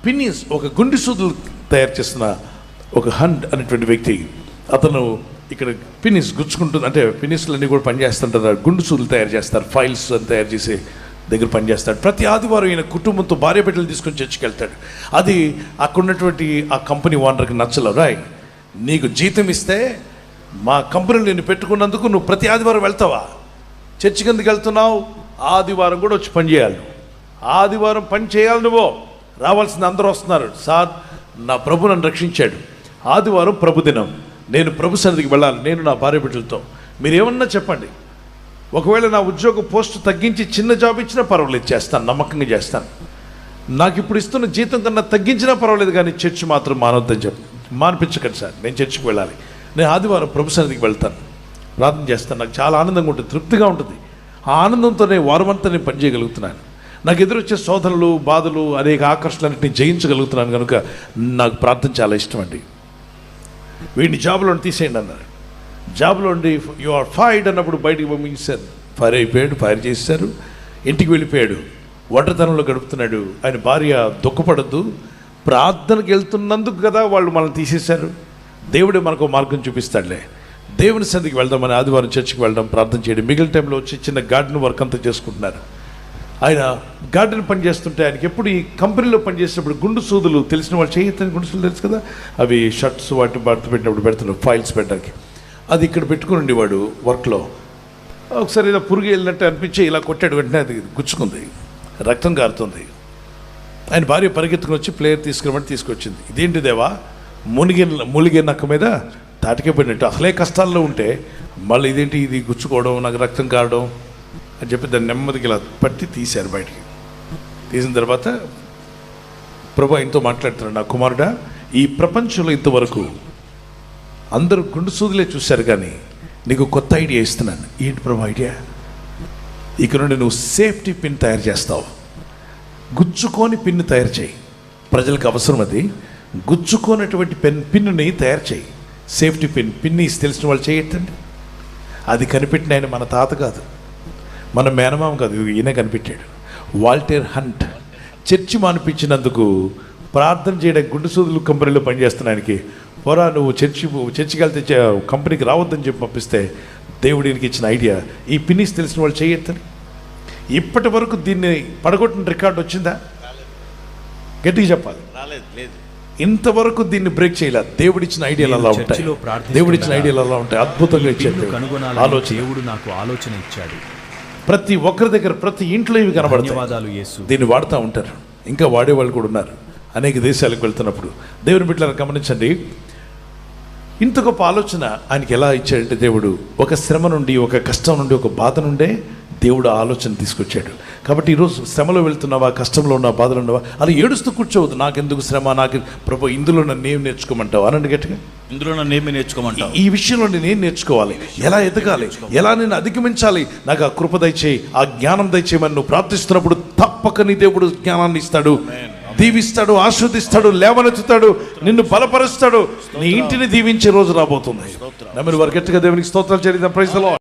పిన్నిస్, ఒక గుండె సూదులు తయారు చేస్తున్న ఒక హంట్ అనేటువంటి వ్యక్తి, అతను ఇక్కడ పిన్నిస్ గుచ్చుకుంటుంది, అంటే పిన్నిస్లన్నీ కూడా పనిచేస్తుంటారు, గుండు సూదులు తయారు చేస్తారు, ఫైల్స్ అని తయారు చేసి దగ్గర పనిచేస్తాడు. ప్రతి ఆదివారం ఈయన కుటుంబంతో భార్య బిడ్డలు తీసుకొని చర్చికి వెళ్తాడు. అది అక్కడ ఉన్నటువంటి ఆ కంపెనీ ఓనర్కి నచ్చలేదు. రాయ్, నీకు జీతం ఇస్తే మా కంపెనీలో నేను పెట్టుకున్నందుకు నువ్వు ప్రతి ఆదివారం వెళ్తావా? చర్చికి ఎందుకు వెళ్తున్నావు? ఆదివారం కూడా వచ్చి పని చేయాలి, ఆదివారం పని చేయాలి, నువ్వు రావాల్సింది. అందరూ వస్తున్నారు, సార్ నా ప్రభు నన్ను రక్షించాడు, ఆదివారం ప్రభు దినం, నేను ప్రభు సన్నిధికి వెళ్ళాలి, నేను నా భార్య బిడ్డలతో. మీరు ఏమన్నా చెప్పండి, ఒకవేళ నా ఉద్యోగ పోస్టు తగ్గించి చిన్న జాబ్ ఇచ్చినా పర్వాలేదు, చేస్తాను, నమ్మకంగా చేస్తాను. నాకు ఇప్పుడు ఇస్తున్న జీతం కన్నా తగ్గించినా పర్వాలేదు, కానీ చర్చి మాత్రం మానవద్దని చెప్పి మానిపించకండి సార్, నేను చర్చికి వెళ్ళాలి, నేను ఆదివారం ప్రభు సన్నిధికి వెళ్తాను, ప్రార్థన చేస్తాను, నాకు చాలా ఆనందంగా ఉంటుంది, తృప్తిగా ఉంటుంది. ఆ ఆనందంతోనే వారమంతా నేను పనిచేయగలుగుతున్నాను. నాకు ఎదురొచ్చే శోధనలు, బాధలు, అనేక ఆకర్షణలన్నింటినీ జయించగలుగుతున్నాను కనుక నాకు ప్రార్థన చాలా ఇష్టం అండి. వీడిని జాబ్లో తీసేయండి అన్నారు. జాబ్లో ఉండి యు ఆర్ ఫైర్డ్ అన్నప్పుడు బయటికి పంపించారు. ఫైర్ అయిపోయాడు, ఫైర్ చేశారు, ఇంటికి వెళ్ళిపోయాడు, ఒంటరితనంలో గడుపుతున్నాడు. ఆయన భార్య దుఃఖపడద్దు, ప్రార్థనకు వెళ్తున్నందుకు కదా వాళ్ళు మనల్ని తీసేశారు, దేవుడే మనకు మార్గం చూపిస్తాడులే, దేవుని సన్నిధికి వెళ్దామని ఆదివారం చర్చికి వెళ్ళడం, ప్రార్థన చేయడం. మిగిలిన టైంలో వచ్చి చిన్న గార్డెన్ వర్క్ అంతా చేసుకుంటున్నారు. ఆయన గార్డెన్ పని చేస్తుంటే ఆయనకి ఎప్పుడు ఈ కంపెనీలో పనిచేసినప్పుడు గుండు సూదులు, తెలిసిన వాళ్ళు చేయొద్దని గుండు సూదులు తెలుసు కదా, అవి షర్ట్స్ వాటి పెట్టినప్పుడు పెడుతున్నారు, ఫైల్స్ పెట్టడానికి. అది ఇక్కడ పెట్టుకుని ఉండేవాడు వర్క్లో. ఒకసారి ఇలా పురుగు వెళ్ళినట్టు అనిపించి ఇలా కొట్టాడు, వెంటనే అది గుచ్చుకుంది, రక్తం కారుతుంది. ఆయన భార్య పరిగెత్తుకుని వచ్చి ప్లేయర్ తీసుకురమని తీసుకొచ్చింది. ఇదేంటి దేవా, మునిగే నక్క మీద తాటికే పడినట్టు, అసలే కష్టాల్లో ఉంటే మళ్ళీ ఇదేంటి ఇది గుచ్చుకోవడం, నాకు రక్తం కారడం అని చెప్పి దాన్ని నెమ్మదికి ఇలా పట్టి తీశారు బయటికి. తీసిన తర్వాత ప్రభు ఆయనతో మాట్లాడుతున్నాడు, నా కుమారుడా, ఈ ప్రపంచంలో ఇంతవరకు అందరూ గుండు సూదులే చూశారు, కానీ నీకు కొత్త ఐడియా ఇస్తున్నాను. ఏంటి ప్రభు ఐడియా? ఇక్కడ నుండి నువ్వు సేఫ్టీ పిన్ తయారు చేస్తావు, గుచ్చుకోని పిన్ను తయారు చేయి. ప్రజలకు అవసరం అది, గుచ్చుకోనటువంటి పిన్నుని తయారు చేయి. సేఫ్టీ పిన్ని తెలిసిన వాళ్ళు చేయొద్దండి. అది కనిపెట్టిన ఆయన మన తాత కాదు, మన మేనమామ కాదు, ఈయన కనిపెట్టాడు. వాల్టర్ హంట్ చర్చి మానిపించినందుకు ప్రార్థన చేయడానికి గుండు సూదులు కంపెనీలో పనిచేస్తున్నానికి, పోరా నువ్వు చర్చికి వెళ్తే కంపెనీకి రావద్దని చెప్పి పంపిస్తే దేవుడికి ఇచ్చిన ఐడియా, ఈ పిన్నిస్ తెలిసిన వాళ్ళు చేయొద్దని. ఇప్పటి వరకు దీన్ని పడగొట్టిన రికార్డు వచ్చిందా? గట్టిగా చెప్పాలి. ఇంతవరకు దీన్ని బ్రేక్ చేయలేదు. దేవుడిచ్చిన ఐడియాలు అలా ఉంటాయి, దేవుడిచ్చిన ఐడియాలు అలా ఉంటాయి, అద్భుతంగా ఇచ్చాడు ఆలోచన. దేవుడు నాకు ఆలోచన ఇచ్చాడు. ప్రతి ఒక్కరి దగ్గర, ప్రతి ఇంట్లో ఇవి కనబడతాయి. దీన్ని వాడుతూ ఉంటారు, ఇంకా వాడేవాళ్ళు కూడా ఉన్నారు. అనేక దేశాలకు వెళ్తున్నప్పుడు దేవుని బిడ్డలను గమనించండి, ఇంత గొప్ప ఆలోచన ఆయనకి ఎలా ఇచ్చాడంటే, దేవుడు ఒక శ్రమ నుండి, ఒక కష్టం నుండి, ఒక బాధ నుండే దేవుడు ఆలోచన తీసుకొచ్చాడు. కాబట్టి ఈరోజు శ్రమలో వెళ్తున్నావా, కష్టంలో ఉన్నావా, బాధలు ఉన్నావా, అలా ఏడుస్తూ కూర్చోవద్దు. నాకెందుకు శ్రమ, నాకు ప్రభు ఇందులో నన్ను ఏం నేర్చుకోమంటావు అనండి గట్టిగా. ఇందులో నన్ను ఏమి నేర్చుకోమంటావు? ఈ విషయంలో నేను నేర్చుకోవాలి, ఎలా ఎదగాలి, ఎలా నేను అధిగమించాలి, నాకు ఆ కృప దయచేయి, ఆ జ్ఞానం దయచేయమని నువ్వు ప్రార్థిస్తున్నప్పుడు తప్పక నీ దేవుడు జ్ఞానాన్ని ఇస్తాడు, దీవిస్తాడు, ఆస్వాదిస్తాడు, లేవనెత్తుతాడు, నిన్ను బలపరుస్తాడు, నీ ఇంటిని దీవించే రోజు రాబోతుంది. నమ్మిన వారు గట్టిగా దేవునికి స్తోత్రాలు చెల్లిద్దాం. Praise the lord.